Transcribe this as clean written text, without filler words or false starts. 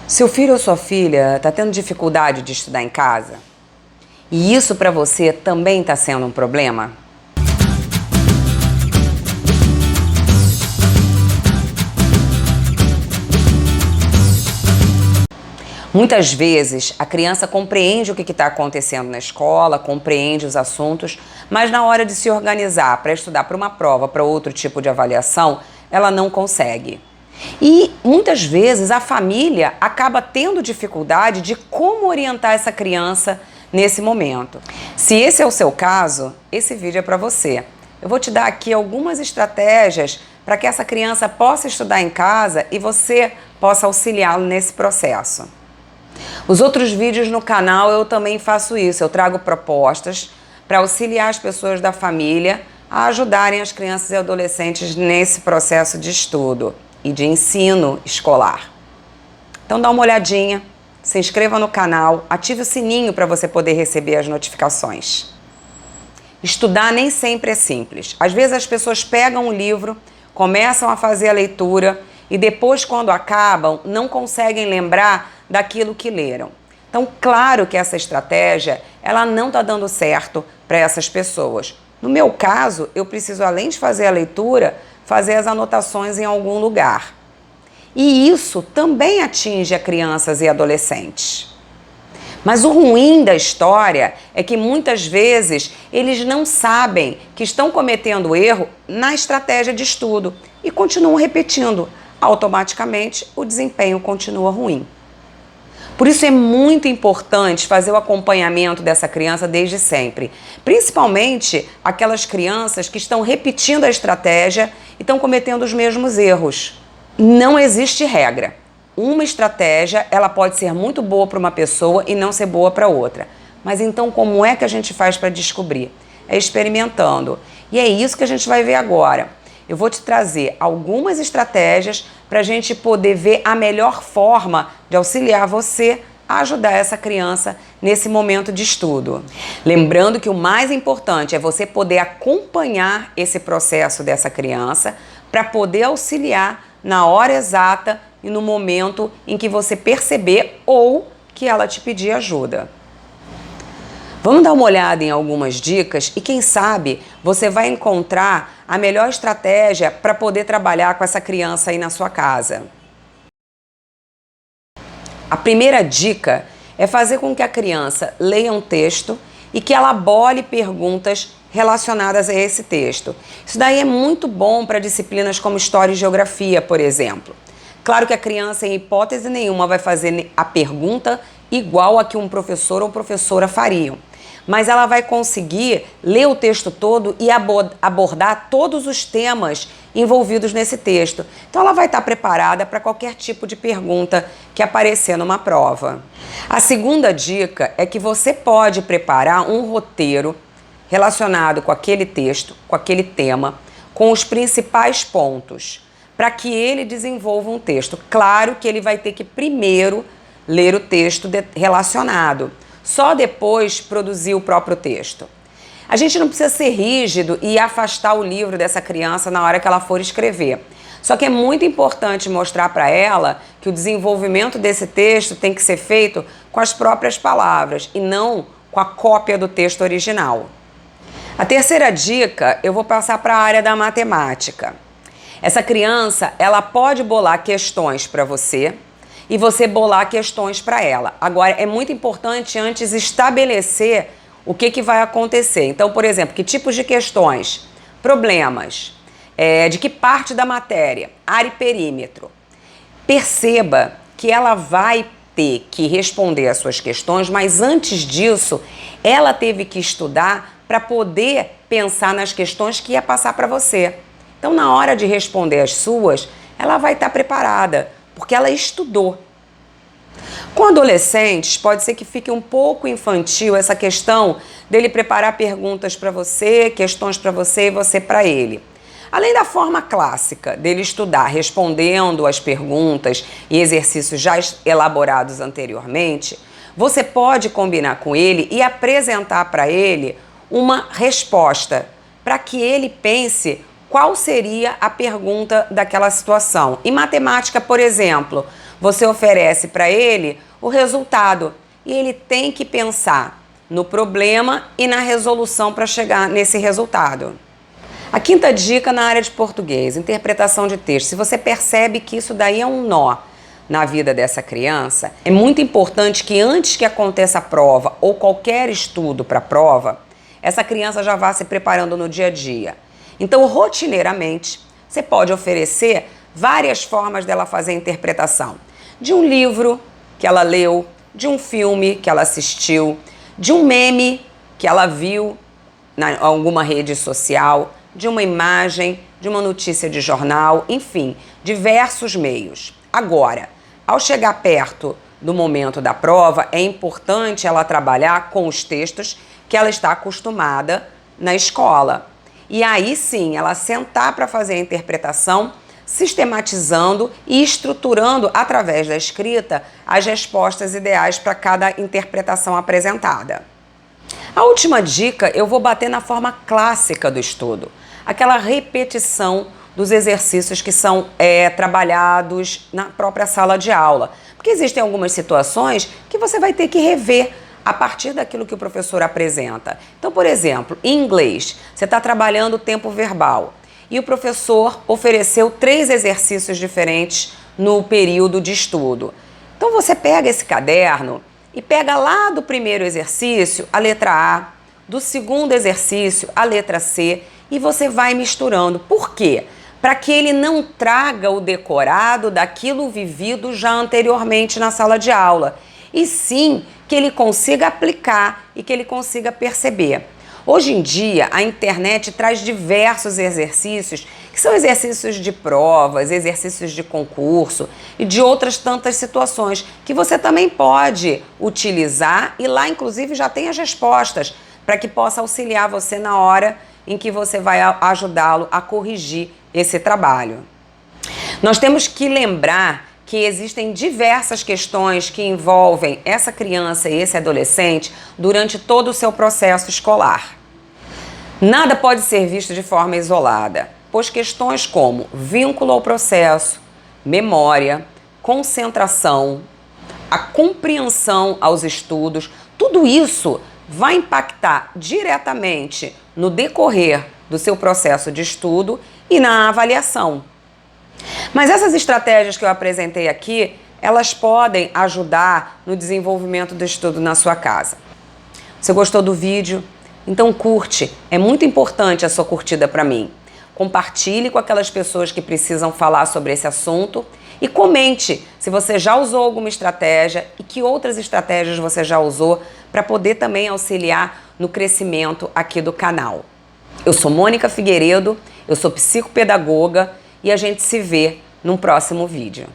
Seu filho ou sua filha está tendo dificuldade de estudar em casa? E isso para você também está sendo um problema? Muitas vezes a criança compreende o que está acontecendo na escola, compreende os assuntos, mas na hora de se organizar para estudar para uma prova, para outro tipo de avaliação, ela não consegue. E muitas vezes a família acaba tendo dificuldade de como orientar essa criança nesse momento. Se esse é o seu caso, esse vídeo é para você. Eu vou te dar aqui algumas estratégias para que essa criança possa estudar em casa e você possa auxiliá-lo nesse processo. Os outros vídeos no canal eu também faço isso, eu trago propostas para auxiliar as pessoas da família a ajudarem as crianças e adolescentes nesse processo de estudo e de ensino escolar. Então dá uma olhadinha, se inscreva no canal, ative o sininho para você poder receber as notificações. Estudar nem sempre é simples. Às vezes as pessoas pegam um livro, começam a fazer a leitura e depois, quando acabam, não conseguem lembrar daquilo que leram. Então, claro que essa estratégia, ela não está dando certo para essas pessoas. No meu caso, eu preciso, além de fazer a leitura, fazer as anotações em algum lugar. E isso também atinge a crianças e adolescentes. Mas o ruim da história é que muitas vezes eles não sabem que estão cometendo erro na estratégia de estudo e continuam repetindo. Automaticamente, o desempenho continua ruim. Por isso é muito importante fazer o acompanhamento dessa criança desde sempre, principalmente aquelas crianças que estão repetindo a estratégia e estão cometendo os mesmos erros. Não existe regra. Uma estratégia, ela pode ser muito boa para uma pessoa e não ser boa para outra. Mas então como é que a gente faz para descobrir? É experimentando. E é isso que a gente vai ver agora. Eu vou te trazer algumas estratégias para a gente poder ver a melhor forma de auxiliar você a ajudar essa criança nesse momento de estudo. Lembrando que o mais importante é você poder acompanhar esse processo dessa criança para poder auxiliar na hora exata e no momento em que você perceber ou que ela te pedir ajuda. Vamos dar uma olhada em algumas dicas e quem sabe você vai encontrar a melhor estratégia para poder trabalhar com essa criança aí na sua casa. A primeira dica é fazer com que a criança leia um texto e que ela bole perguntas relacionadas a esse texto. Isso daí é muito bom para disciplinas como História e Geografia, por exemplo. Claro que a criança, em hipótese nenhuma, vai fazer a pergunta igual a que um professor ou professora fariam. Mas ela vai conseguir ler o texto todo e abordar todos os temas envolvidos nesse texto. Então ela vai estar preparada para qualquer tipo de pergunta que aparecer numa prova. A segunda dica é que você pode preparar um roteiro relacionado com aquele texto, com aquele tema, com os principais pontos, para que ele desenvolva um texto. Claro que ele vai ter que primeiro ler o texto relacionado. Só depois produzir o próprio texto. A gente não precisa ser rígido e afastar o livro dessa criança na hora que ela for escrever. Só que é muito importante mostrar para ela que o desenvolvimento desse texto tem que ser feito com as próprias palavras e não com a cópia do texto original. A terceira dica eu vou passar para a área da matemática. Essa criança, ela pode bolar questões para você e você bolar questões para ela. Agora, é muito importante antes estabelecer o que vai acontecer. Então, por exemplo, que tipos de questões? Problemas. De que parte da matéria? Área e perímetro. Perceba que ela vai ter que responder as suas questões, mas antes disso, ela teve que estudar para poder pensar nas questões que ia passar para você. Então, na hora de responder as suas, ela vai estar preparada, porque ela estudou. Com adolescentes, pode ser que fique um pouco infantil essa questão dele preparar perguntas para você, questões para você e você para ele. Além da forma clássica dele estudar respondendo as perguntas e exercícios já elaborados anteriormente, você pode combinar com ele e apresentar para ele uma resposta para que ele pense qual seria a pergunta daquela situação. Em matemática, por exemplo, você oferece para ele o resultado e ele tem que pensar no problema e na resolução para chegar nesse resultado. A quinta dica na área de português, interpretação de texto. Se você percebe que isso daí é um nó na vida dessa criança, é muito importante que antes que aconteça a prova ou qualquer estudo para a prova, essa criança já vá se preparando no dia a dia. Então, rotineiramente, você pode oferecer várias formas dela fazer a interpretação. De um livro que ela leu, de um filme que ela assistiu, de um meme que ela viu em alguma rede social, de uma imagem, de uma notícia de jornal, enfim, diversos meios. Agora, ao chegar perto do momento da prova, é importante ela trabalhar com os textos que ela está acostumada na escola. E aí sim, ela sentar para fazer a interpretação, sistematizando e estruturando, através da escrita, as respostas ideais para cada interpretação apresentada. A última dica, eu vou bater na forma clássica do estudo, aquela repetição dos exercícios que são trabalhados na própria sala de aula. Porque existem algumas situações que você vai ter que rever a partir daquilo que o professor apresenta. Então, por exemplo, em inglês, você está trabalhando o tempo verbal e o professor ofereceu 3 exercícios diferentes no período de estudo. Então, você pega esse caderno e pega lá do primeiro exercício a letra A, do segundo exercício a letra C e você vai misturando. Por quê? Para que ele não traga o decorado daquilo vivido já anteriormente na sala de aula, e sim que ele consiga aplicar e que ele consiga perceber. Hoje em dia, a internet traz diversos exercícios, que são exercícios de provas, exercícios de concurso e de outras tantas situações que você também pode utilizar e lá, inclusive, já tem as respostas para que possa auxiliar você na hora em que você vai ajudá-lo a corrigir esse trabalho. Nós temos que lembrar que existem diversas questões que envolvem essa criança e esse adolescente durante todo o seu processo escolar. Nada pode ser visto de forma isolada, pois questões como vínculo ao processo, memória, concentração, a compreensão aos estudos, tudo isso vai impactar diretamente no decorrer do seu processo de estudo e na avaliação. Mas essas estratégias que eu apresentei aqui, elas podem ajudar no desenvolvimento do estudo na sua casa. Você gostou do vídeo? Então curte, é muito importante a sua curtida para mim. Compartilhe com aquelas pessoas que precisam falar sobre esse assunto e comente se você já usou alguma estratégia e que outras estratégias você já usou para poder também auxiliar no crescimento aqui do canal. Eu sou Mônica Figueiredo, eu sou psicopedagoga e a gente se vê num próximo vídeo.